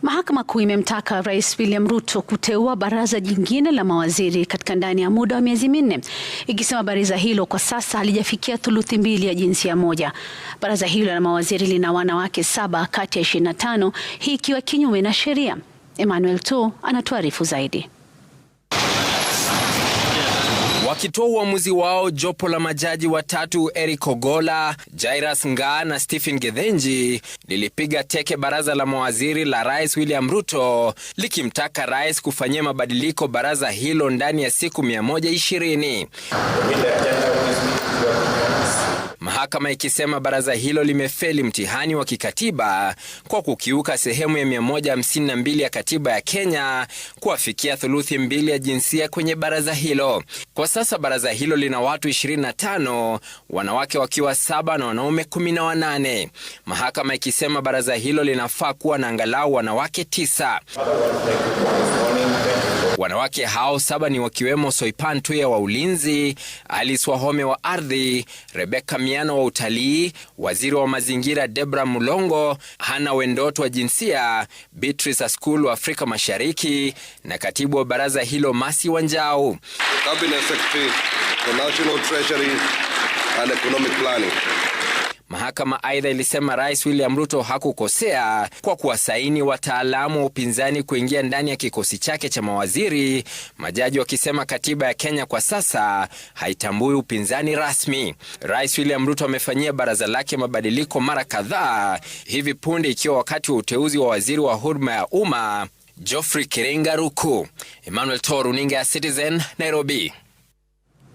Mahakama Kuu imemtaka Rais William Ruto kuteua baraza jingine la mawaziri katika ndani ya muda wa miezi minne, ikisema baraza hilo kwa sasa halijafikia thuluthi mbili ya jinsia moja. Baraza hilo la mawaziri lina wanawake 7 kati ya 25, hii ikiwa kinyume na sheria. Emmanuel To anatuarifu zaidi. Wakitoa uamuzi wao, jopo la majaji watatu Eric Ogolla, Jairus Ngaah na Stephen Gethenji lilipiga teke baraza la mawaziri la Rais William Ruto, likimtaka rais kufanyia mabadiliko baraza hilo ndani ya siku 120. Mahakama ikisema baraza hilo limefeli mtihani wa kikatiba kwa kukiuka sehemu ya 152 ya katiba ya Kenya kuafikia thuluthi mbili ya jinsia kwenye baraza hilo. Kwa sasa baraza hilo lina watu 25, wanawake wakiwa 7 na wanaume 18. Mahakama ikisema baraza hilo linafaa kuwa na angalau wanawake 9. Wanawake hao 7 ni wakiwemo Soipan Tuya wa ulinzi, Alice Wahome wa ardhi, Rebecca Miano wa utalii, waziri wa mazingira Debra Mulongo, Hana Wendot wa jinsia, Beatrice Askulu wa Afrika Mashariki na katibu wa baraza hilo Masi Wanjau. Cabinet Secretary for National Treasury and Economic Planning. Mahakama aidha ilisema Rais William Ruto hakukosea kwa kuwasaini wataalamu wa upinzani kuingia ndani ya kikosi chake cha mawaziri, majaji wakisema katiba ya Kenya kwa sasa haitambui upinzani rasmi. Rais William Ruto amefanyia baraza lake mabadiliko mara kadhaa, hivi punde ikiwa wakati wa uteuzi wa waziri wa huduma ya umma Geoffrey Kirenga Ruku. Emmanuel To, runinga ya Citizen, Nairobi.